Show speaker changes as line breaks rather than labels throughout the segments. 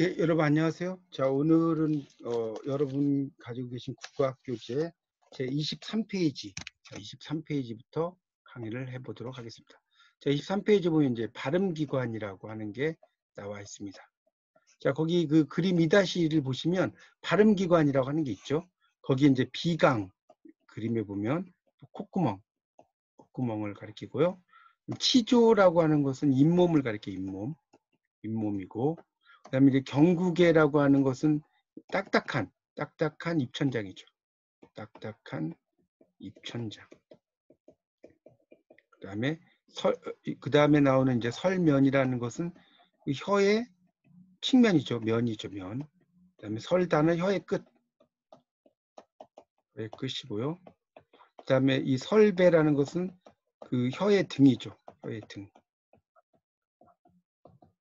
예, 여러분 안녕하세요. 자, 오늘은 여러분 가지고 계신 국어학교제 제 23페이지, 자, 23페이지부터 강의를 해보도록 하겠습니다. 자, 23페이지 보면 이제 발음기관이라고 하는 게 나와 있습니다. 자, 거기 그 그림 2-1을 보시면 발음기관이라고 하는 게 있죠. 거기 이제 비강 그림에 보면 콧구멍을 가리키고요. 치조라고 하는 것은 잇몸을 가리켜 잇몸이고, 그다음에 이제 경구개라고 하는 것은 딱딱한 입천장이죠. 딱딱한 입천장. 그다음에 그다음에 나오는 이제 설면이라는 것은 그 혀의 측면이죠. 면이죠, 면. 그다음에 설다는 혀의 끝이고요. 그다음에 이 설배라는 것은 그 혀의 등이죠. 혀의 등.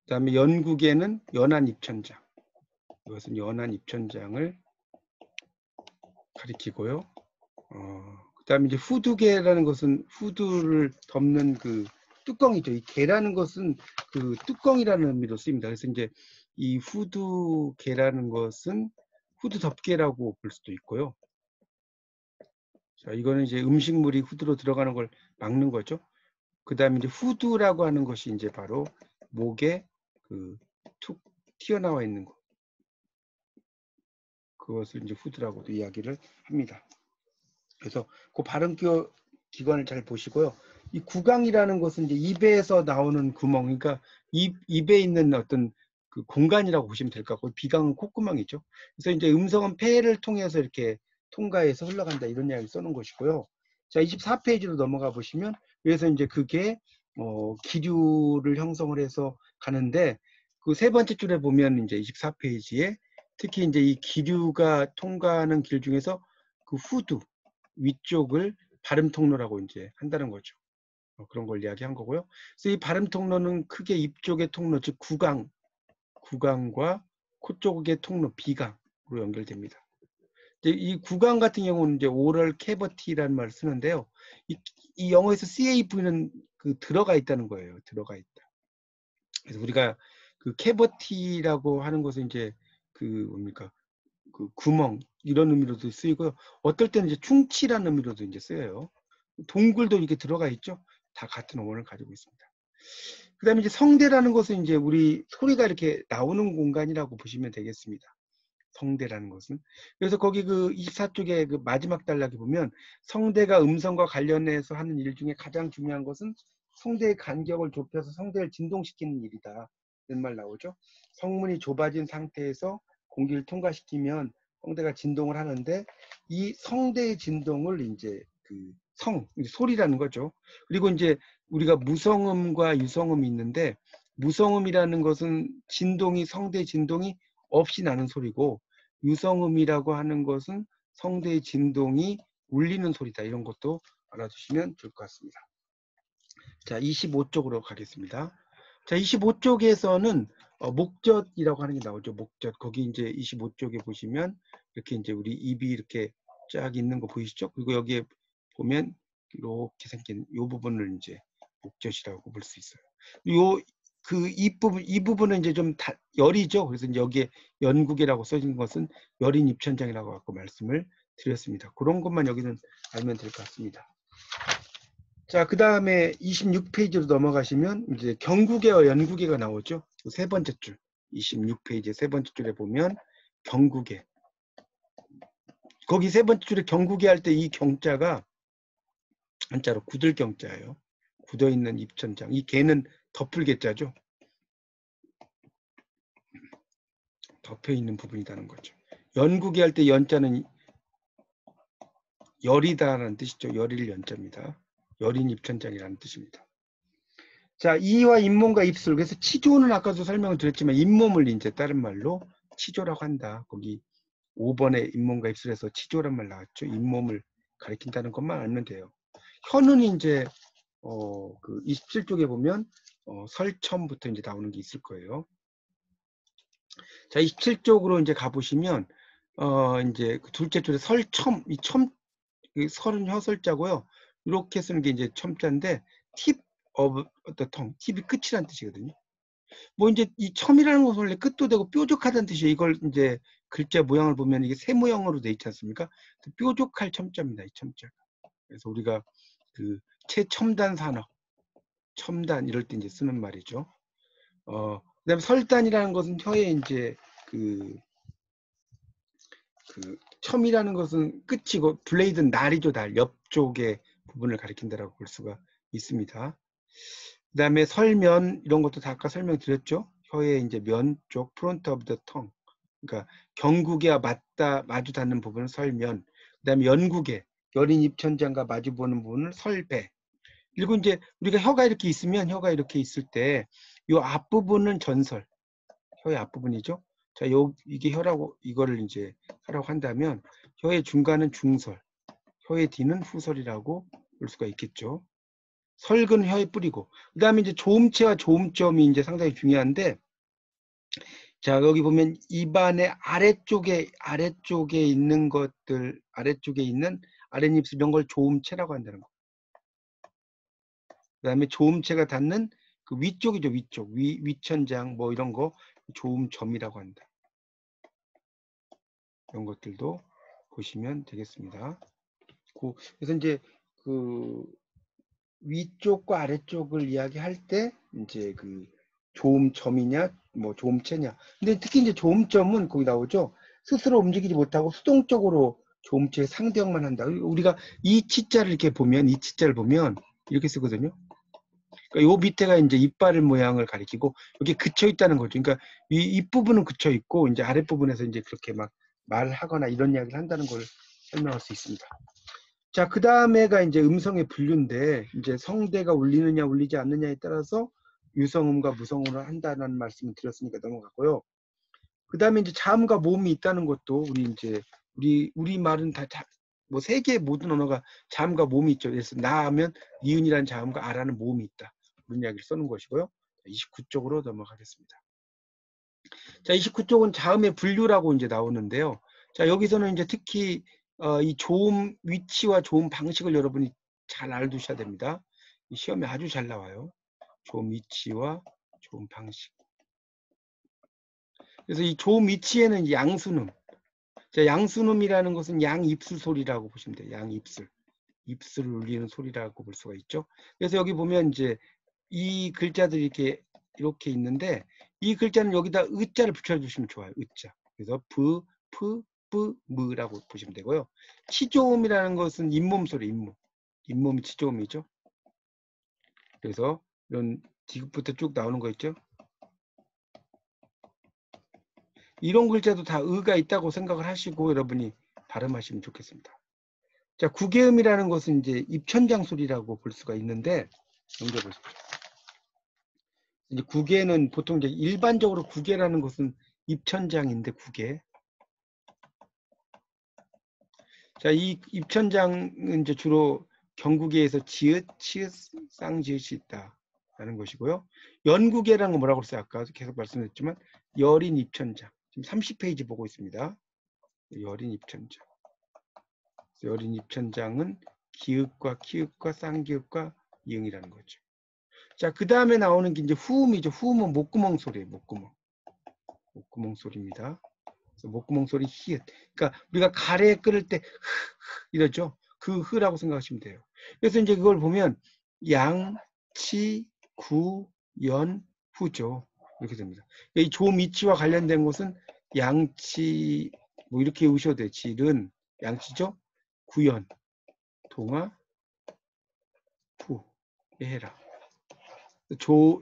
그다음에 연구개는 연한 입천장. 이것은 연한 입천장을 가리키고요. 그다음에 이제 후두개라는 것은 후두를 덮는 그 뚜껑이죠. 이 개라는 것은 그 뚜껑이라는 의미로 쓰입니다. 그래서 이제 이 후두개라는 것은 후두 덮개라고 볼 수도 있고요. 자, 이거는 이제 음식물이 후두로 들어가는 걸 막는 거죠. 그다음에 이제 후두라고 하는 것이 이제 바로 목에 그 툭 튀어나와 있는 것. 그것을 이제 후두라고도 이야기를 합니다. 그래서 그 발음 기관을 잘 보시고요. 이 구강이라는 것은 이제 입에서 나오는 구멍, 그러니까 입에 있는 어떤 그 공간이라고 보시면 될 것 같고, 비강은 콧구멍이죠. 그래서 이제 음성은 폐를 통해서 이렇게 통과해서 흘러간다, 이런 이야기 써놓은 것이고요. 자, 24페이지로 넘어가 보시면, 그래서 이제 그게 기류를 형성을 해서 가는데, 그 세 번째 줄에 보면 이제 24페이지에 특히 이제 이 기류가 통과하는 길 중에서 그 후두 위쪽을 발음 통로라고 이제 한다는 거죠. 그런 걸 이야기한 거고요. 그래서 이 발음 통로는 크게 입 쪽의 통로, 즉 구강과 코 쪽의 통로, 비강으로 연결됩니다. 이 구강 같은 경우는 이제 오럴 캐버티라는 말을 쓰는데요. 이 영어에서 CAV는 그 들어가 있다는 거예요. 들어가 있다. 그래서 우리가 그 캐버티라고 하는 것은 이제 그 뭡니까? 그 구멍 이런 의미로도 쓰이고요. 어떨 때는 이제 충치라는 의미로도 이제 쓰여요. 동굴도 이렇게 들어가 있죠. 다 같은 어원을 가지고 있습니다. 그다음에 이제 성대라는 것은 이제 우리 소리가 이렇게 나오는 공간이라고 보시면 되겠습니다. 성대라는 것은. 그래서 거기 그 24쪽에 그 마지막 단락에 보면 성대가 음성과 관련해서 하는 일 중에 가장 중요한 것은 성대의 간격을 좁혀서 성대를 진동시키는 일이다. 이런 말 나오죠. 성문이 좁아진 상태에서 공기를 통과시키면 성대가 진동을 하는데 이 성대의 진동을 이제 그 소리라는 거죠. 그리고 이제 우리가 무성음과 유성음이 있는데 무성음이라는 것은 성대 진동이 없이 나는 소리고 유성음이라고 하는 것은 성대의 진동이 울리는 소리다. 이런 것도 알아두시면 좋을 것 같습니다. 자, 25쪽으로 가겠습니다. 자, 25쪽에서는 목젖이라고 하는 게 나오죠. 목젖. 거기 이제 25쪽에 보시면 이렇게 이제 우리 입이 이렇게 쫙 있는 거 보이시죠? 그리고 여기에 보면 이렇게 생긴 이 부분을 이제 목젖이라고 볼 수 있어요. 이 부분은 이제 좀 열이죠. 그래서 이제 여기에 연국이라고 써진 것은 열인 입천장이라고 갖고 말씀을 드렸습니다. 그런 것만 여기는 알면 될 것 같습니다. 자, 그 다음에 26페이지로 넘어가시면 이제 경구개와 연구개가 나오죠. 세 번째 줄, 26페이지 세 번째 줄에 보면 경구개. 거기 세 번째 줄에 경구개 할 때 이 경자가 한자로 굳을 경자예요. 굳어있는 입천장. 이 개는 덮을 개자죠. 덮여있는 부분이라는 거죠. 연구개 할 때 연자는 열이다라는 뜻이죠. 열일 연자입니다. 열인 입천장이라는 뜻입니다. 자, 이와 잇몸과 입술. 그래서 치조는 아까도 설명을 드렸지만 잇몸을 이제 다른 말로 치조라고 한다. 거기 5번에 잇몸과 입술에서 치조란 말 나왔죠. 잇몸을 가리킨다는 것만 알면 돼요. 혀는 이제 그 27쪽에 보면 설첨부터 이제 나오는 게 있을 거예요. 자, 27쪽으로 이제 가보시면 이제 그 둘째 줄에 설첨, 이 설은 혀설자고요. 이렇게 쓰는 게 이제 첨자인데 tip of the tongue, 팁이 끝이란 뜻이거든요. 뭐 이제 이 첨이라는 것은 원래 끝도 되고 뾰족하다는 뜻이에요. 이걸 이제 글자 모양을 보면 이게 세 모양으로 돼 있지 않습니까? 뾰족할 첨자입니다. 이 첨자가. 그래서 우리가 그 최첨단 산업, 첨단 이럴 때 이제 쓰는 말이죠. 그다음에 설단이라는 것은 혀에 이제 그 첨이라는 것은 끝이고 블레이드는 날이죠, 날. 옆쪽의 부분을 가리킨다라고 볼 수가 있습니다. 그다음에 설면 이런 것도 다 아까 설명드렸죠. 혀의 이제 면 쪽, 프론트 오브 더 텅. 그러니까 경국에 마주 닿는 부분을 설면. 그다음에 연국에 여린 입천장과 마주 보는 부분을 설배. 그리고 이제 우리가 혀가 이렇게 있으면 혀가 이렇게 있을 때 이 앞부분은 전설. 혀의 앞부분이죠. 자, 이게 혀라고 이거를 이제 하라고 한다면 혀의 중간은 중설, 혀의 뒤는 후설이라고 볼 수가 있겠죠. 설근 혀에 뿌리고, 그 다음에 이제 조음체와 조음점이 이제 상당히 중요한데, 자, 여기 보면 입안의 아래쪽에 있는 것들, 아래쪽에 있는 아랫입술 이런 걸 조음체라고 한다는 거. 그 다음에 조음체가 닿는 그 위쪽이죠, 위쪽. 위천장 뭐 이런 거 조음점이라고 한다. 이런 것들도 보시면 되겠습니다. 그래서 이제 그 위쪽과 아래쪽을 이야기할 때 이제 그 조음점이냐 뭐 조음체냐. 근데 특히 이제 조음점은 거기 나오죠. 스스로 움직이지 못하고 수동적으로 조음체의 상대역만 한다. 우리가 이 치자를 이렇게 보면 이 치자를 보면 이렇게 쓰거든요. 그러니까 요 밑에가 이제 이빨 모양을 가리키고 여기 그쳐 있다는 거죠. 그러니까 이 부분은 그쳐 있고 이제 아랫 부분에서 이제 그렇게 막 말하거나 이런 이야기를 한다는 걸 설명할 수 있습니다. 자, 그 다음에가 이제 음성의 분류인데, 이제 성대가 울리느냐, 울리지 않느냐에 따라서 유성음과 무성음을 한다는 말씀을 드렸으니까 넘어가고요. 그 다음에 이제 자음과 모음이 있다는 것도 우리 말은 뭐 세계의 모든 언어가 자음과 모음이 있죠. 그래서 나 하면 니은이라는 자음과 아라는 모음이 있다. 그런 이야기를 써는 것이고요. 29쪽으로 넘어가겠습니다. 자, 29쪽은 자음의 분류라고 이제 나오는데요. 자, 여기서는 이제 특히 이 조음 위치와 조음 방식을 여러분이 잘 알두셔야 됩니다. 이 시험에 아주 잘 나와요. 조음 위치와 조음 방식. 그래서 이 조음 위치에는 양순음. 자, 양순음이라는 것은 양입술 소리라고 보시면 돼요. 양입술. 입술을 울리는 소리라고 볼 수가 있죠. 그래서 여기 보면 이제 이 글자들이 이렇게 있는데 이 글자는 여기다 으자를 붙여주시면 좋아요. 으자. 그래서 브, 프, 뿌, 무라고 보시면 되고요. 치조음이라는 것은 잇몸 소리, 잇몸. 잇몸이 치조음이죠. 그래서 이런 디귿부터 쭉 나오는 거 있죠. 이런 글자도 다 의가 있다고 생각을 하시고 여러분이 발음하시면 좋겠습니다. 자, 구개음이라는 것은 이제 입천장 소리라고 볼 수가 있는데 넘겨보십시오. 이제 구개는 보통 이제 일반적으로 구개라는 것은 입천장인데 구개. 자, 이 입천장은 이제 주로 경구계에서 지읒, 치읒, 쌍지읒이 있다라는 것이고요. 연구계라는 건 뭐라고 그랬어요? 아까 계속 말씀드렸지만 여린 입천장. 지금 30페이지 보고 있습니다. 여린 입천장. 여린 입천장은 기읍과 키읍과 쌍기읍과 이응이라는 거죠. 자, 그 다음에 나오는 게 이제 후음이죠. 후음은 목구멍 소리예요. 목구멍 소리입니다. 그래서 목구멍 소리 히읗. 그러니까 우리가 가래 끓을 때 이러죠. 그 흐라고 생각하시면 돼요. 그래서 이제 그걸 보면 양, 치, 구, 연, 후죠. 이렇게 됩니다. 이 조음 이치와 관련된 것은 양치 뭐 이렇게 우셔도 돼요. 질은 양치죠. 구연, 동화, 후, 해라.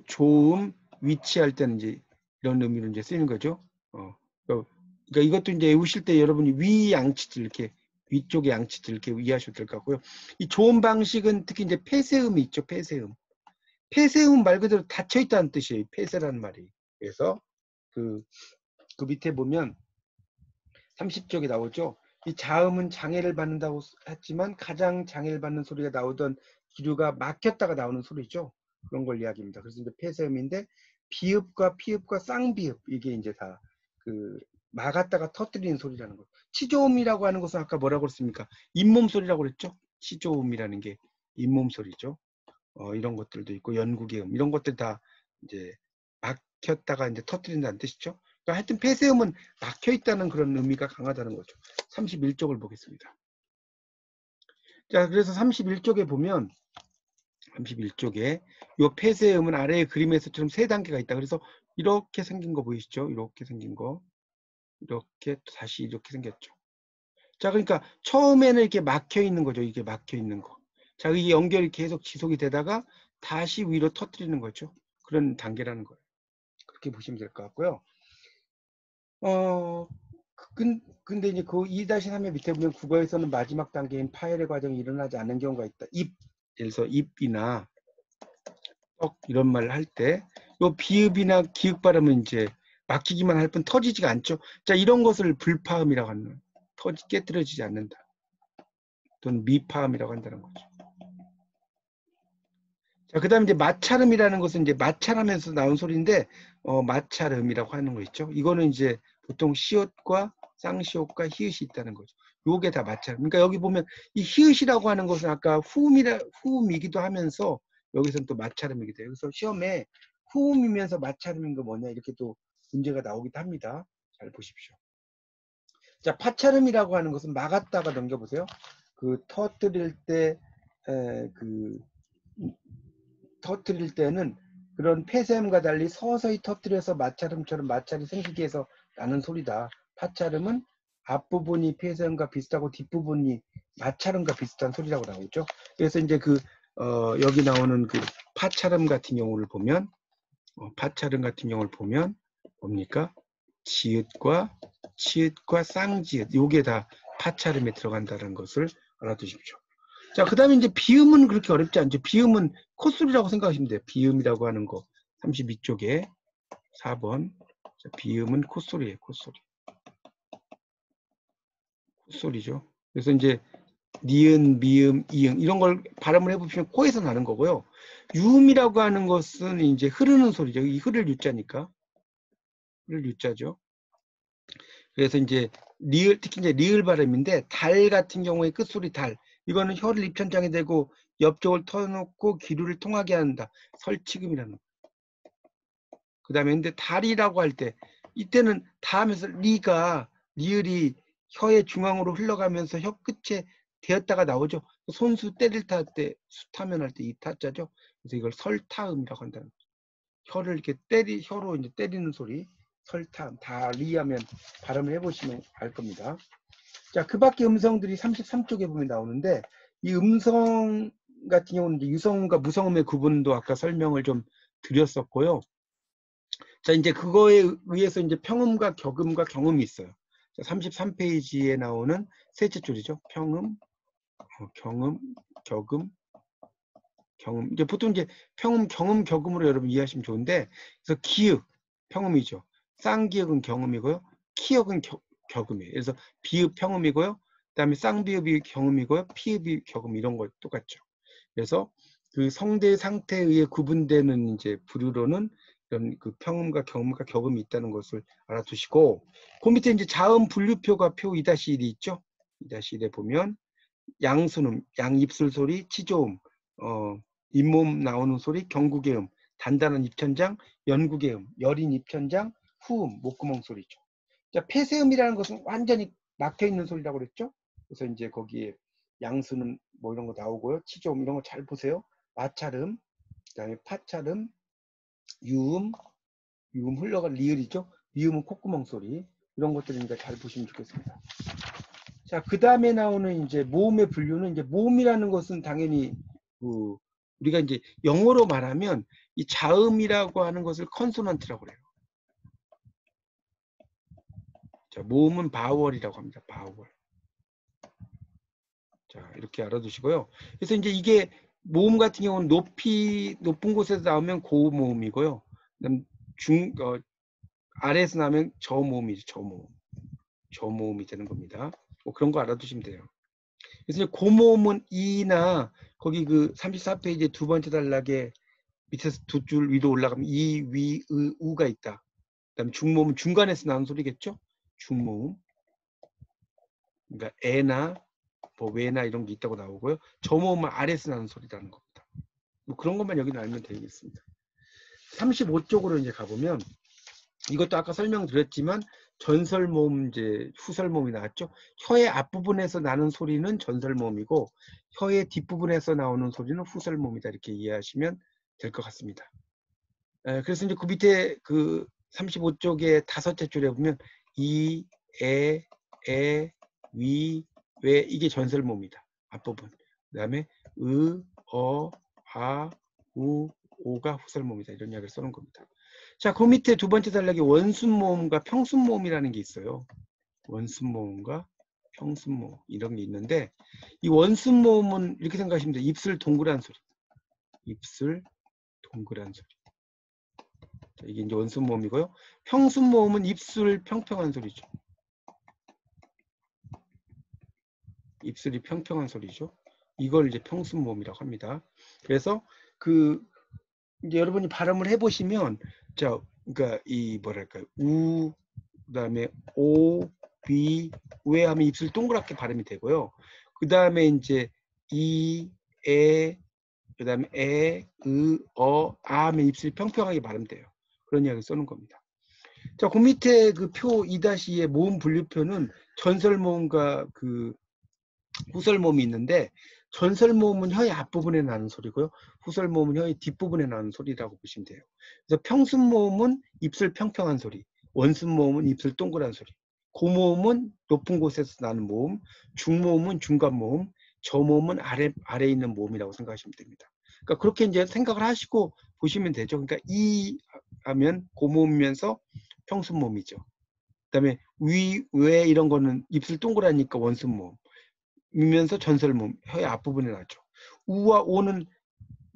조음 위치할 때는 이제 이런 의미로 이제 쓰이는 거죠. 그러니까 이것도 이제 외우실 때 여러분이 위 양치질 이렇게 위쪽의 양치질 이렇게 이해하셔도 될 것 같고요. 이 조음 방식은 특히 이제 폐쇄음이 있죠. 폐쇄음. 폐쇄음 말 그대로 닫혀 있다는 뜻이에요. 폐쇄라는 말이. 그래서 그 밑에 보면 30쪽에 나오죠. 이 자음은 장애를 받는다고 했지만 가장 장애를 받는 소리가 나오던 기류가 막혔다가 나오는 소리죠. 그런 걸 이야기합니다. 그래서 이제 폐쇄음인데 비읍과 피읍과 쌍비읍 이게 이제 다 그 막았다가 터뜨리는 소리라는 거. 치조음이라고 하는 것은 아까 뭐라고 그랬습니까? 잇몸 소리라고 그랬죠. 치조음이라는 게 잇몸 소리죠. 이런 것들도 있고 연구계음 이런 것들 다 이제 막혔다가 이제 터뜨린다는 뜻이죠. 그러니까 하여튼 폐쇄음은 막혀 있다는 그런 의미가 강하다는 거죠. 31쪽을 보겠습니다. 자, 그래서 31쪽에 보면 31쪽에 이 폐쇄음은 아래의 그림에서처럼 세 단계가 있다. 그래서 이렇게 생긴 거 보이시죠? 이렇게 생긴 거. 이렇게 다시 이렇게 생겼죠. 자, 그러니까 처음에는 이렇게 막혀 있는 거죠. 이게 막혀 있는 거. 자, 이 연결이 계속 지속이 되다가 다시 위로 터뜨리는 거죠. 그런 단계라는 거예요. 그렇게 보시면 될 것 같고요. 근데 이제 그 2-3의 밑에 보면 국어에서는 마지막 단계인 파열의 과정이 일어나지 않는 경우가 있다. 예를 들어서 입이나 떡 이런 말을 할 때 요 비읍이나 기읍 발음은 이제 막히기만 할 뿐 터지지가 않죠. 자, 이런 것을 불파음이라고 하는 거예요. 깨뜨려지지 않는다. 또는 미파음이라고 한다는 거죠. 자, 그 다음에 이제 마찰음이라는 것은 이제 마찰하면서 나온 소리인데, 마찰음이라고 하는 거 있죠. 이거는 이제 보통 시옷과 쌍시옷과 히읗이 있다는 거죠. 요게 다 마찰음. 그러니까 여기 보면 이 히읗이라고 하는 것은 아까 후음이기도 하면서 여기서는 또 마찰음이기도 해요. 그래서 시험에 후음이면서 마찰음인 거 뭐냐 이렇게 또 문제가 나오기도 합니다. 잘 보십시오. 자, 파찰음이라고 하는 것은 막았다가 넘겨보세요. 그 터뜨릴 때, 터뜨릴 때는 그런 폐쇄음과 달리 서서히 터뜨려서 마찰음처럼 마찰이 생기게 해서 나는 소리다. 파찰음은 앞부분이 폐쇄음과 비슷하고 뒷부분이 마찰음과 비슷한 소리라고 나오죠. 그래서 이제 여기 나오는 그 파찰음 같은 경우를 보면, 파찰음 같은 경우를 보면 뭡니까? 지읒과 치읒과 쌍지읒, 요게 다 파찰음에 들어간다는 것을 알아두십시오. 자, 그 다음에 이제 비음은 그렇게 어렵지 않죠. 비음은 콧소리라고 생각하시면 돼요. 비음이라고 하는 거. 32쪽에 4번. 자, 비음은 콧소리예요. 콧소리. 콧소리죠. 그래서 이제 니은, 미음, 이응 이런 걸 발음을 해보시면 코에서 나는 거고요. 유음이라고 하는 것은 이제 흐르는 소리죠. 이 흐를 유자니까. 흐를 유자죠. 그래서 이제 리을, 특히 이제 리을 발음인데 달 같은 경우에 끝소리 달. 이거는 혀를 입천장에 대고 옆쪽을 터놓고 기류를 통하게 한다. 설치금이라는 거. 그 다음에 근데 달이라고 할 때 이때는 다 하면서 리을이 혀의 중앙으로 흘러가면서 혀 끝에 되었다가 나오죠. 손수 때릴 때 수타면 할 때 이 타자죠. 그래서 이걸 설타음이라고 한다는 거죠. 혀를 이렇게 혀로 이제 때리는 소리. 설타음. 다 리하면 발음을 해보시면 알 겁니다. 자, 그 밖에 음성들이 33쪽에 보면 나오는데 이 음성 같은 경우는 이제 유성음과 무성음의 구분도 아까 설명을 좀 드렸었고요. 자, 이제 그거에 의해서 이제 평음과 격음과 경음이 있어요. 자, 33페이지에 나오는 셋째 줄이죠. 평음, 경음, 격음, 경음. 이제 보통 이제 평음, 경음, 격음으로 여러분 이해하시면 좋은데, 그래서 기읍, 평음이죠. 쌍기역은 경음이고요. 키역은 격음이에요. 그래서 비읍 평음이고요. 그다음에 쌍비읍이 경음이고요. 피읍이 격음 이런 거 똑같죠. 그래서 그 성대 상태에 의해 구분되는 이제 부류로는 이런 그 평음과 경음과 격음이 있다는 것을 알아두시고, 그 밑에 이제 자음 분류표가 표 2-1이 있죠. 2-1에 보면 양순음, 양입술 소리, 치조음, 잇몸 나오는 소리, 경구개음, 단단한 입천장, 연구개음, 여린 입천장, 후음, 목구멍 소리죠. 자, 폐쇄음이라는 것은 완전히 막혀 있는 소리라고 그랬죠. 그래서 이제 거기에 양순음 뭐 이런 거 나오고요. 치조음 이런 거 잘 보세요. 마찰음, 그다음에 파찰음, 유음, 유음 흘러갈 리을이죠. 미음은 콧구멍 소리. 이런 것들이니까 잘 보시면 좋겠습니다. 자, 그 다음에 나오는 이제 모음의 분류는 이제 모음이라는 것은 당연히 우리가 이제 영어로 말하면 이 자음이라고 하는 것을 컨소넌트라고 그래요. 자, 모음은 바우얼이라고 합니다. 바우얼. 자, 이렇게 알아두시고요. 그래서 이제 이게 모음 같은 경우는 높은 곳에서 나오면 고모음이고요. 그다음 아래에서 나오면 저모음이죠. 저모음. 저모음이 되는 겁니다. 뭐 그런 거 알아두시면 돼요. 그래서 고모음은 이나 거기 그 34페이지 두 번째 단락에 밑에서 두 줄 위로 올라가면 이, 위, 의, 우가 있다. 그다음에 중모음은 중간에서 나는 소리겠죠? 중모음. 그러니까 에나 뭐 왜나 이런 게 있다고 나오고요. 저모음은 아래에서 나는 소리라는 겁니다. 뭐 그런 것만 여기는 알면 되겠습니다. 35쪽으로 이제 가보면 이것도 아까 설명드렸지만 전설모음 이제 후설모음이 나왔죠. 혀의 앞부분에서 나는 소리는 전설모음이고 혀의 뒷부분에서 나오는 소리는 후설모음이다. 이렇게 이해하시면 될 것 같습니다. 그래서 이제 그 밑에 그 35쪽의 다섯째 줄에 보면 이, 에, 위, 왜 이게 전설모음이다. 앞부분. 그 다음에 어, 아, 오가 후설모음이다. 이런 이야기를 써놓은 겁니다. 자, 그 밑에 두 번째 단락에 원순모음과 평순모음이라는 게 있어요. 원순모음과 평순모음 이런 게 있는데 이 원순모음은 이렇게 생각하시면 돼요. 입술 동그란 소리. 입술 동그란 소리. 자, 이게 이제 원순모음이고요. 평순모음은 입술 평평한 소리죠. 입술이 평평한 소리죠. 이걸 이제 평순모음이라고 합니다. 그래서 그 이제 여러분이 발음을 해보시면 자, 그러니까 이 뭐랄까요, 그다음에 오, 비, 왜 하면 입술 동그랗게 발음이 되고요. 그 다음에 이제 이, 그다음에 아 하면 입술이 평평하게 발음돼요. 그런 이야기를 쓰는 겁니다. 자, 그 밑에 그 표 2-2의 모음 분류표는 전설모음과 그 후설모음이 있는데 전설모음은 혀의 앞부분에 나는 소리고요. 후설모음은 혀의 뒷부분에 나는 소리라고 보시면 돼요. 그래서 평순모음은 입술 평평한 소리, 원순모음은 입술 동그란 소리, 고모음은 높은 곳에서 나는 모음, 중모음은 중간모음, 저모음은 아래에 있는 모음이라고 생각하시면 됩니다. 그러니까 그렇게 이제 생각을 하시고 보시면 되죠. 그러니까 이 하면 고모음이면서 평순모음이죠. 그다음에 위, 왜 이런 거는 입술 동그라니까 원순모음. 이면서 전설모음, 혀의 앞부분에 나죠. 우와 오는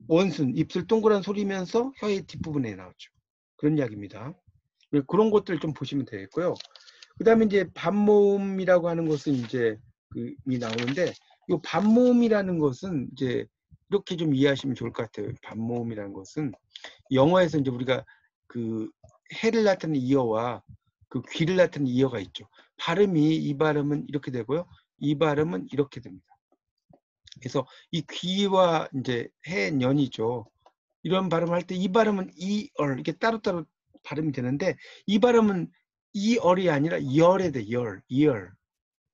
원순, 입술 동그란 소리면서 혀의 뒷부분에 나오죠. 그런 이야기입니다. 그런 것들 좀 보시면 되겠고요. 그 다음에 이제 반모음이라고 하는 것은 이제 이 나오는데, 이 반모음이라는 것은 이제 이렇게 좀 이해하시면 좋을 것 같아요. 반모음이라는 것은 영어에서 이제 우리가 그 해를 나타내는 이어와 그 귀를 나타내는 이어가 있죠. 발음이 이 발음은 이렇게 되고요. 이 발음은 이렇게 됩니다. 그래서 이 귀와 이제 해, 년이죠. 이런 발음을 할 때 이 발음은 이얼 이렇게 따로따로 발음이 되는데 이 발음은 이얼이 아니라 열에 돼. 이얼.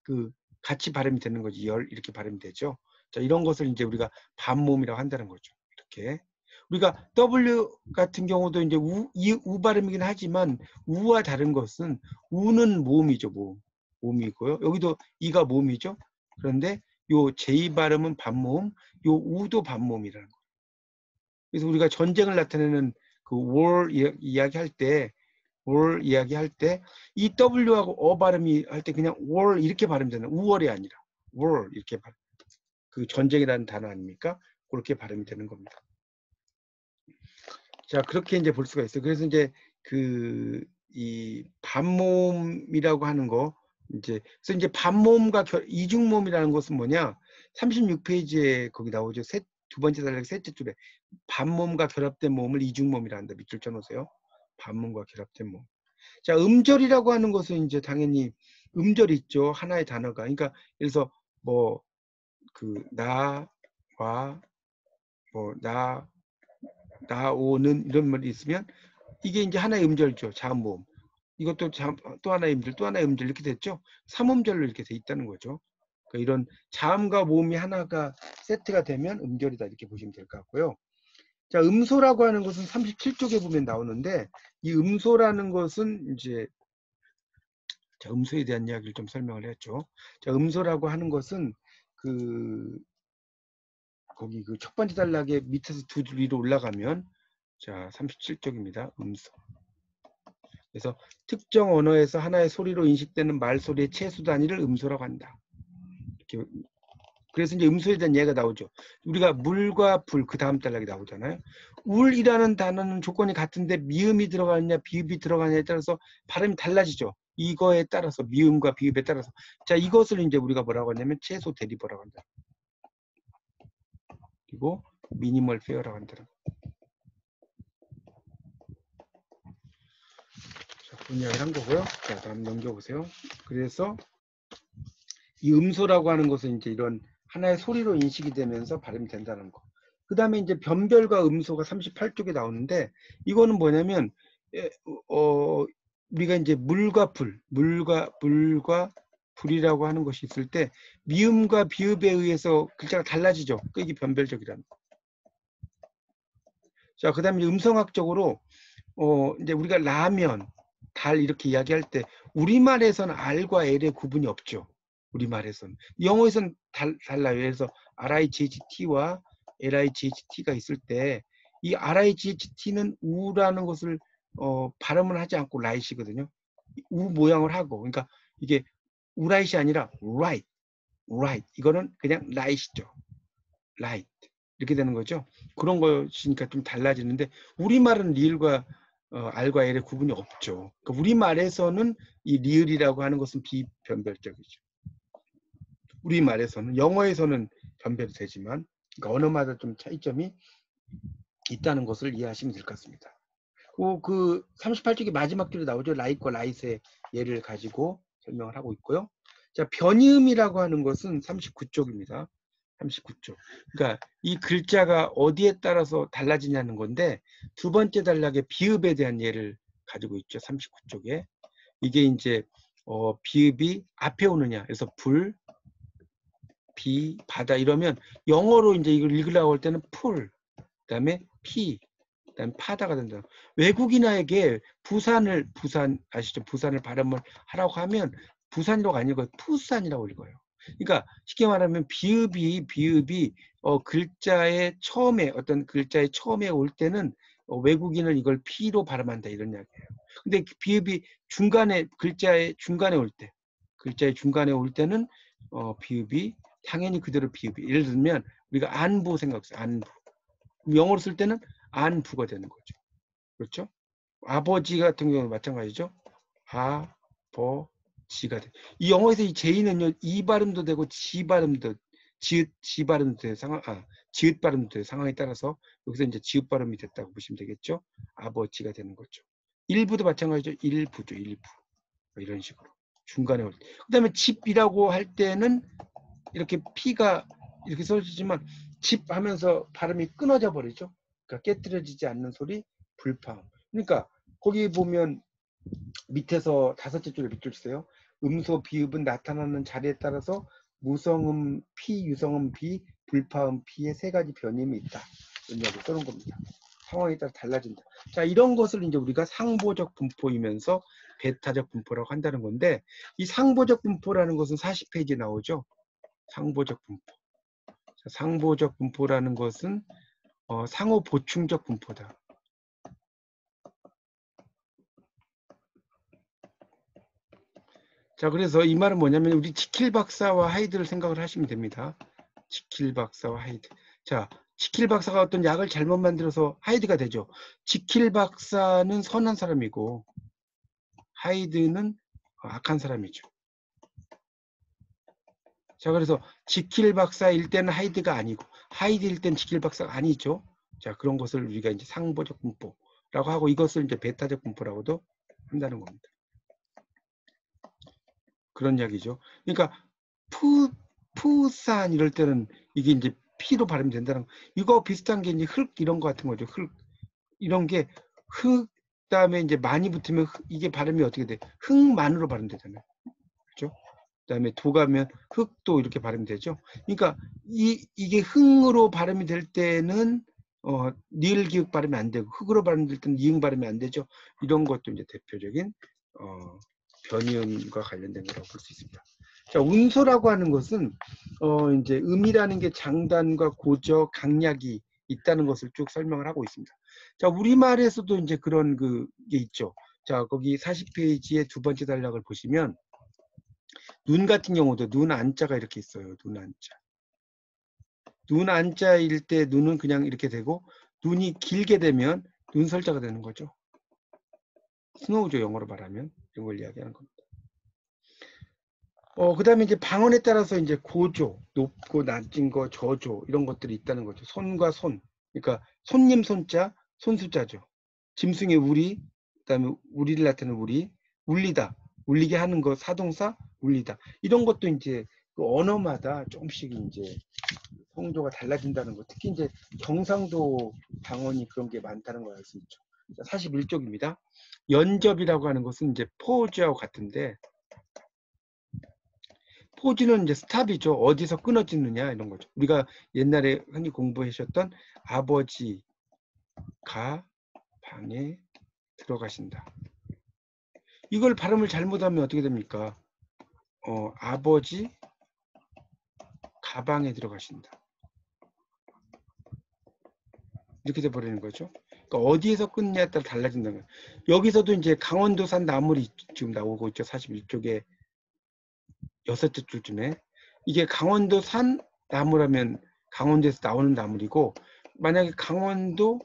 그 같이 발음이 되는 거지. 열 이렇게 발음이 되죠. 자, 이런 것을 이제 우리가 반모음이라고 한다는 거죠. 이렇게. 우리가 W 같은 경우도 이제 우 발음이긴 하지만 우와 다른 것은 우는 모음이죠. 모음이고요. 여기도 이가 모음이죠. 그런데 요 J 발음은 반모음, 요 우도 반모음이라는 거예요. 그래서 우리가 전쟁을 나타내는 그 war 이야기할 때 이 W하고 어 발음이 할 때 그냥 war 이렇게 발음되는 우월이 아니라 war 이렇게 발음. 그 전쟁이라는 단어 아닙니까? 그렇게 발음이 되는 겁니다. 자, 그렇게 이제 볼 수가 있어요. 그래서 이제 이 반모음이라고 하는 거 그래서 이제 반모음과 이중모음이라는 것은 뭐냐? 36페이지에 거기 나오죠. 두 번째 단락 셋째 줄에 반모음과 결합된 모음을 이중모음이라 한다. 밑줄 쳐놓으세요. 반모음과 결합된 모음. 자, 음절이라고 하는 것은 이제 당연히 음절이 있죠. 하나의 단어가. 그러니까 그래서 뭐 나와 나오는 이런 말이 있으면 이게 이제 하나의 음절이죠. 자음모음. 이것도 또 하나의 음절, 또 하나의 음절 이렇게 됐죠. 3음절로 이렇게 돼 있다는 거죠. 그러니까 이런 자음과 모음이 하나가 세트가 되면 음절이다 이렇게 보시면 될 것 같고요. 자, 음소라고 하는 것은 37쪽에 보면 나오는데 이 음소라는 것은 이제 자, 음소에 대한 이야기를 좀 설명을 했죠. 자, 음소라고 하는 것은 거기 그 첫 번째 단락에 밑에서 두 줄 위로 올라가면 자, 37쪽입니다. 음소. 그래서 특정 언어에서 하나의 소리로 인식되는 말소리의 최소 단위를 음소라고 한다. 이렇게. 그래서 이제 음소에 대한 얘기가 나오죠. 우리가 물과 불, 그 다음 단락이 나오잖아요. 울이라는 단어는 조건이 같은데 미음이 들어가느냐 비읍이 들어가느냐에 따라서 발음이 달라지죠. 이거에 따라서 미음과 비읍에 따라서. 자, 이것을 이제 우리가 뭐라고 하냐면 최소 대리보라고 한다. 그리고 미니멀 페어라고 한다. 자, 그런 이야기를 한 거고요. 자, 다음 넘겨보세요. 그래서 이 음소라고 하는 것은 이제 이런 하나의 소리로 인식이 되면서 발음이 된다는 거. 그 다음에 이제 변별과 음소가 38쪽에 나오는데, 이거는 뭐냐면, 우리가 이제 물과 불이라고 하는 것이 있을 때, 미음과 비읍에 의해서 글자가 달라지죠. 이게 변별적이라는 거. 자, 그 다음에 음성학적으로, 이제 우리가 라면, 달 이렇게 이야기할 때, 우리말에서는 R과 L의 구분이 없죠. 우리말에서는. 영어에서는 달라요. 그래서 RIGHT와 LIGHT가 있을 때, 이 RIGHT는 우라는 것을 발음을 하지 않고 라이시거든요. 우 모양을 하고. 그러니까 이게 우라이시 아니라 right, right. 이거는 그냥 라이시죠. right. 이렇게 되는 거죠. 그런 것이니까 좀 달라지는데, 우리말은 리을과 R과 L의 구분이 없죠. 그러니까 우리말에서는 이 리을이라고 하는 것은 비변별적이죠. 우리말에서는. 영어에서는 변별이 되지만, 그러니까 언어마다 좀 차이점이 있다는 것을 이해하시면 될 것 같습니다. 그 38쪽의 마지막 줄에 나오죠. 라이트과 라이트의 예를 가지고 설명을 하고 있고요. 자, 변이음이라고 하는 것은 39쪽입니다. 39쪽. 그러니까 이 글자가 어디에 따라서 달라지냐는 건데, 두 번째 단락의 비읍에 대한 예를 가지고 있죠. 39쪽에. 이게 이제 비읍이 앞에 오느냐. 그래서 불, 비, 바다 이러면 영어로 이제 이걸 읽으려고 할 때는 풀, 그다음에 피, 그다음에 파다가 된다. 외국인에게 부산 아시죠? 부산을 발음을 하라고 하면 부산이라고 아니고 푸산이라고 읽어요. 그러니까 쉽게 말하면 비읍이 글자의 처음에 어떤 글자의 처음에 올 때는 외국인은 이걸 피로 발음한다 이런 이야기예요. 근데 비읍이 글자의 중간에 올 때는 비읍이 당연히 그대로 비읍이. 예를 들면 우리가 안부 생각해요. 안부. 영어로 쓸 때는 안부가 되는 거죠. 그렇죠? 아버지 같은 경우는 마찬가지죠. 아버지가 돼. 이 영어에서 이 제이는요, 이 발음도 되고 지 발음도, 지 발음도 돼. 지읒 발음도 돼. 상황에 따라서 여기서 이제 지읒 발음이 됐다고 보시면 되겠죠. 아버지가 되는 거죠. 일부도 마찬가지죠. 일부죠. 일부. 이런 식으로. 중간에 올 때. 그 다음에 집이라고 할 때는 이렇게 피가 이렇게 써지지만 집 하면서 발음이 끊어져 버리죠. 그러니까 깨뜨려지지 않는 소리, 불파음. 그러니까 거기 보면 밑에서 다섯째 줄에 밑줄 주세요. 음소, 비읍은 나타나는 자리에 따라서 무성음 피, 유성음 비, 불파음 피의 세 가지 변임이 있다. 이런 이야기 써놓은 겁니다. 상황에 따라 달라진다. 자, 이런 것을 이제 우리가 상보적 분포이면서 베타적 분포라고 한다는 건데, 이 상보적 분포라는 것은 40페이지에 나오죠. 상보적 분포. 자, 상보적 분포라는 것은 상호 보충적 분포다. 자, 그래서 이 말은 뭐냐면 우리 지킬 박사와 하이드를 생각을 하시면 됩니다. 지킬 박사와 하이드. 자, 지킬 박사가 어떤 약을 잘못 만들어서 하이드가 되죠. 지킬 박사는 선한 사람이고 하이드는 악한 사람이죠. 자, 그래서 지킬 박사일 때는 하이드가 아니고 하이드일 때는 지킬 박사가 아니죠. 자, 그런 것을 우리가 이제 상보적 분포라고 하고 이것을 이제 베타적 분포라고도 한다는 겁니다. 그런 이야기죠. 그러니까 푸산 이럴 때는 이게 이제 피로 발음이 된다는 거. 이거 비슷한 게 이제 흙 이런 거 같은 거죠. 흙 이런 게 흙 다음에 이제 많이 붙으면 이게 발음이 어떻게 돼? 흙만으로 발음되잖아요. 그렇죠? 그다음에 도 가면 흙도 이렇게 발음이 되죠. 그러니까 이게 흥으로 발음이 될 때는 니을 기역 발음이 안 되고 흙으로 발음될 때는 이응 발음이 안 되죠. 이런 것도 이제 대표적인 변이음과 관련된 거라고 볼 수 있습니다. 자, 운소라고 하는 것은 이제 음이라는 게 장단과 고저, 강약이 있다는 것을 쭉 설명을 하고 있습니다. 자, 우리말에서도 이제 그런 게 있죠. 자, 거기 40페이지의 두 번째 단락을 보시면 눈 같은 경우도 눈 안자가 이렇게 있어요. 눈 안자. 눈 안자일 때 눈은 그냥 이렇게 되고 눈이 길게 되면 눈설자가 되는 거죠. 스노우죠. 영어로 말하면. 이런 걸 이야기하는 겁니다. 그 다음에 이제 방언에 따라서 이제 고조, 높고 낮은 거, 저조, 이런 것들이 있다는 거죠. 손과 손. 그러니까 손님 손자, 손수자죠. 짐승의 우리, 그 다음에 우리를 나타내는 우리, 울리다, 울리게 하는 거, 사동사, 울리다. 이런 것도 이제 그 언어마다 조금씩 이제 성조가 달라진다는 거. 특히 이제 경상도 방언이 그런 게 많다는 걸 알 수 있죠. 41쪽입니다. 연접이라고 하는 것은 이제 포즈하고 같은데, 포즈는 이제 스탑이죠. 어디서 끊어지느냐 이런 거죠. 우리가 옛날에 흔히 공부하셨던 아버지가 방에 들어가신다. 이걸 발음을 잘못하면 어떻게 됩니까? 아버지 가방에 들어가신다. 이렇게 돼버리는 거죠. 그러니까 어디에서 끊냐에 따라 달라진다는 거예요. 여기서도 이제 강원도산 나물이 지금 나오고 있죠. 41쪽에 6째 줄쯤에. 이게 강원도산 나물하면 강원도에서 나오는 나물이고, 만약에 강원도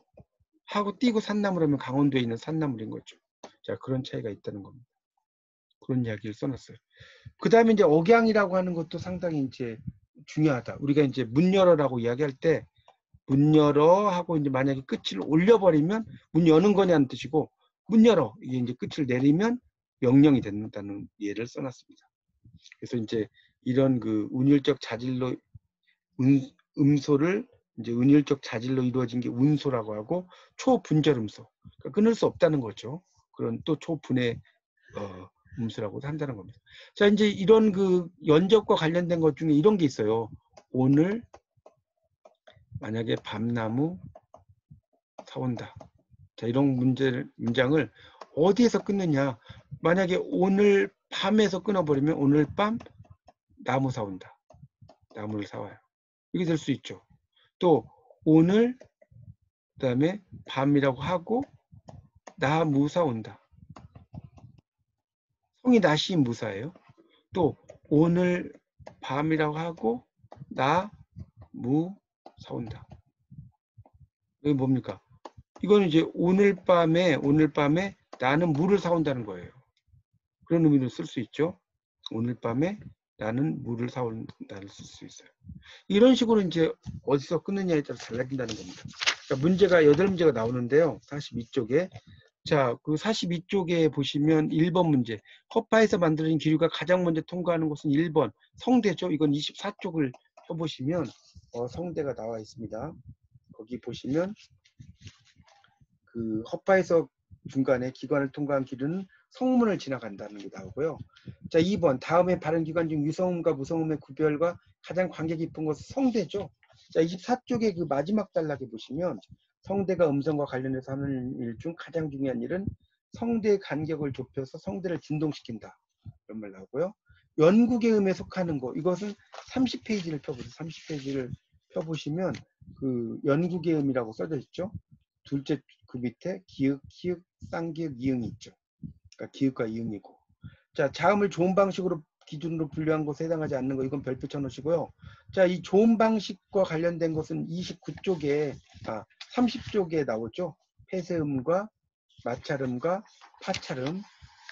하고 띄고 산나물하면 강원도에 있는 산나물인 거죠. 자, 그런 차이가 있다는 겁니다. 그런 이야기를 써놨어요. 그 다음에 이제 억양이라고 하는 것도 상당히 이제 중요하다. 우리가 이제 문 열어라고 이야기할 때, 문 열어 하고 이제 만약에 끝을 올려버리면 문 여는 거냐는 뜻이고, 문 열어 이게 이제 끝을 내리면 명령이 된다는 예를 써놨습니다. 그래서 이제 이런 그 운율적 자질로 음소를 이제 운율적 자질로 이루어진 게 운소라고 하고, 초분절 음소, 그러니까 끊을 수 없다는 거죠. 그런 또 초분의 음수라고도 한다는 겁니다. 자, 이제 이런 그 연접과 관련된 것 중에 이런 게 있어요. 오늘 만약에 밤나무 사온다. 자, 이런 문장을 어디에서 끊느냐. 만약에 오늘 밤에서 끊어버리면 오늘 밤 나무 사온다. 나무를 사와요. 이게 될 수 있죠. 또 오늘 그다음에 밤이라고 하고 나무 사온다. 성이 나시 무사예요. 또 오늘 밤이라고 하고 나무 사온다. 이게 뭡니까? 이거는 이제 오늘 밤에 나는 물을 사온다는 거예요. 그런 의미로 쓸 수 있죠. 오늘 밤에 나는 물을 사온다를 쓸 수 있어요. 이런 식으로 이제 어디서 끊느냐에 따라 달라진다는 겁니다. 그러니까 문제가 8문제가 나오는데요. 42쪽에. 자, 그 42쪽에 보시면 1번 문제. 허파에서 만들어진 기류가 가장 먼저 통과하는 곳은 1번 성대죠. 이건 24쪽을 펴보시면 성대가 나와 있습니다. 거기 보시면 그 허파에서 중간에 기관을 통과한 기류는 성문을 지나간다는 게 나오고요. 자, 2번 다음에 발음 기관 중 유성음과 무성음의 구별과 가장 관계 깊은 것은 성대죠. 자, 24쪽의 그 마지막 단락에 보시면 성대가 음성과 관련해서 하는 일 중 가장 중요한 일은 성대의 간격을 좁혀서 성대를 진동시킨다. 이런 말 나오고요. 연국의 음에 속하는 거, 이것은 30페이지를 펴보세요. 30페이지를 펴보시면 그 연국의 음이라고 써져 있죠. 둘째 그 밑에 기역, 키읔, 쌍기역, 이응이 있죠. 그러니까 기역과 이응이고. 자, 자음을 좋은 방식으로 기준으로 분류한 것에 해당하지 않는 거, 이건 별표 쳐놓으시고요. 자, 이 좋은 방식과 관련된 것은 29쪽에 30쪽에 나오죠. 폐쇄음과 마찰음과 파찰음,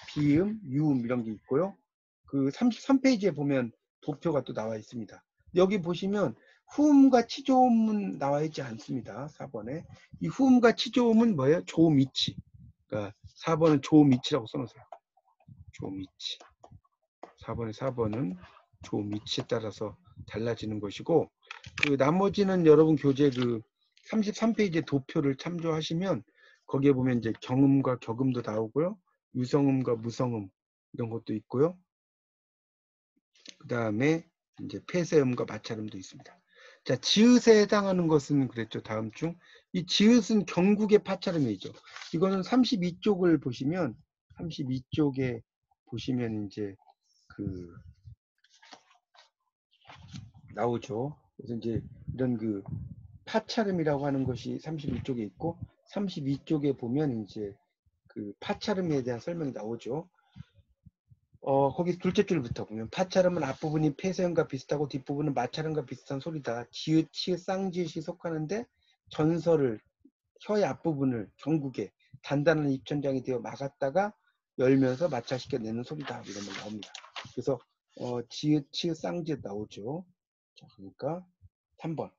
비음, 유음 이런 게 있고요. 그 33페이지에 보면 도표가 또 나와 있습니다. 여기 보시면 후음과 치조음은 나와 있지 않습니다. 4번에. 이 후음과 치조음은 뭐예요? 조음이치. 그러니까 4번은 조음이치라고 써놓으세요. 조음이치. 4번은 조음이치에 따라서 달라지는 것이고, 그 나머지는 여러분 교재 그 33페이지 도표를 참조하시면 거기에 보면 이제 경음과 격음도 나오고요. 유성음과 무성음 이런 것도 있고요. 그 다음에 이제 폐쇄음과 마찰음도 있습니다. 자, 지읒에 해당하는 것은 그랬죠. 다음 중. 이 지읒은 경국의 파찰음이죠. 이거는 32쪽을 보시면, 32쪽에 보시면 이제 그 나오죠. 그래서 이제 이런 그 파찰음이라고 하는 것이 31쪽에 있고, 32쪽에 보면 이제 그 파찰음에 대한 설명이 나오죠. 거기 둘째 줄부터 보면 파찰음은 앞부분이 폐쇄음과 비슷하고 뒷부분은 마찰음과 비슷한 소리다. 지읒, 치읒, 쌍지읒이 속하는데 전설을 혀의 앞부분을 경국에 단단한 입천장이 되어 막았다가 열면서 마찰시켜 내는 소리다. 이런 말 나옵니다. 그래서 지읒, 치읒, 쌍지읒 나오죠. 자, 그러니까 3번.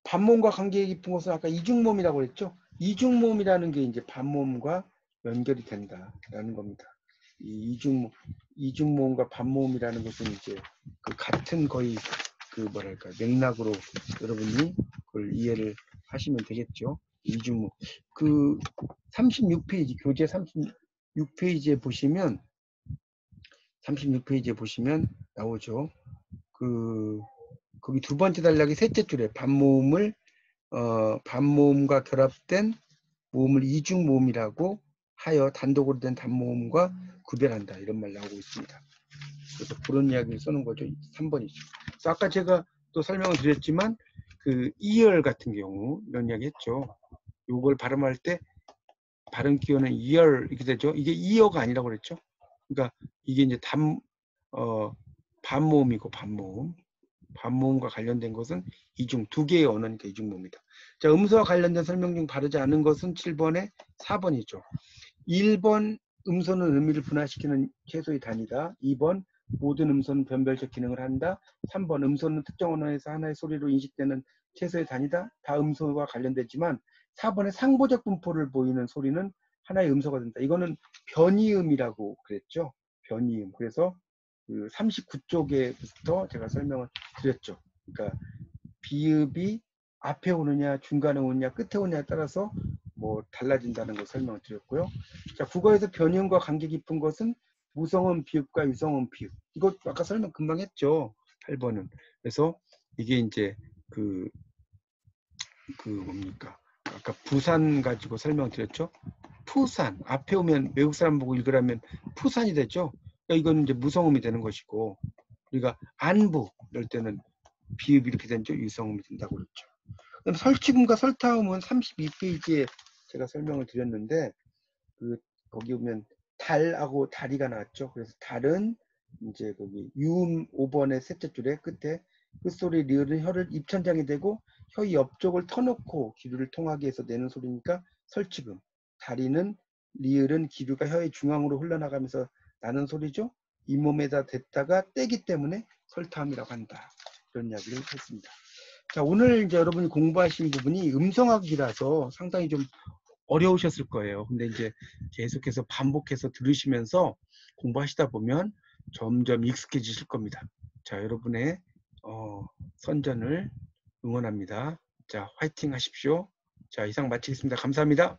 반몸과 관계 깊은 것은 아까 이중몸이라고 그랬죠. 이중몸이라는 게 이제 반몸과 연결이 된다라는 겁니다. 이 이중모음과 반모음이라는 것은 이제 그 같은 거의 그 뭐랄까 맥락으로 여러분이 그걸 이해를 하시면 되겠죠. 이중모 그 36페이지 교재 36페이지에 보시면 36페이지에 보시면 나오죠. 그 거기 두 번째 단락의 셋째 줄에 반모음을 반모음과 결합된 모음을 이중모음이라고 하여 단독으로 된 단모음과 구별한다. 이런 말 나오고 있습니다. 그래서 그런 이야기를 쓰는 거죠. 3번이죠. 아까 제가 또 설명을 드렸지만 그 이열 같은 경우 이런 이야기 했죠. 이걸 발음할 때 발음 기호는 이열 이렇게 되죠. 이게 이어가 아니라고 그랬죠. 그러니까 이게 이제 반모음이고 반모음과 관련된 것은 이중, 두 개의 언어니까 이중모음이다. 자, 음소와 관련된 설명 중 바르지 않은 것은 7번에 4번이죠. 1번 음소는 의미를 분화시키는 최소의 단위다. 2번 모든 음소는 변별적 기능을 한다. 3번 음소는 특정 언어에서 하나의 소리로 인식되는 최소의 단위다. 다 음소와 관련되지만 4번의 상보적 분포를 보이는 소리는 하나의 음소가 된다. 이거는 변이음이라고 그랬죠. 변이음. 그래서 그 39쪽에부터 제가 설명을 드렸죠. 그러니까 비읍이 앞에 오느냐, 중간에 오느냐, 끝에 오느냐에 따라서 뭐 달라진다는 걸 설명을 드렸고요. 자, 국어에서 변형과 관계 깊은 것은 무성음 비읍과 유성음 비읍. 이거 아까 설명 금방 했죠. 8번은. 그래서 이게 이제 그 뭡니까? 아까 부산 가지고 설명드렸죠. 푸산 앞에 오면 외국 사람 보고 읽으라면 푸산이 되죠. 그러니까 이건 이제 무성음이 되는 것이고, 우리가 안부 이럴 때는 비읍이 이렇게 된죠. 유성음이 된다고 그랬죠. 그럼 설치음과 설타음은 32페이지에 제가 설명을 드렸는데 그 거기 보면 달하고 다리가 나왔죠. 그래서 달은 이제 거기 유음 5번의 셋째 줄에 끝에 끝소리 리을은 혀를 입천장이 대고 혀 옆쪽을 터놓고 기류를 통하게 해서 내는 소리니까 설치음. 다리는 리을은 기류가 혀의 중앙으로 흘러나가면서 나는 소리죠. 잇몸에다 댔다가 떼기 때문에 설타음이라고 한다. 이런 이야기를 했습니다. 자, 오늘 이제 여러분이 공부하신 부분이 음성학이라서 상당히 좀 어려우셨을 거예요. 근데 이제 계속해서 반복해서 들으시면서 공부하시다 보면 점점 익숙해지실 겁니다. 자, 여러분의 선전을 응원합니다. 자, 화이팅 하십시오. 자, 이상 마치겠습니다. 감사합니다.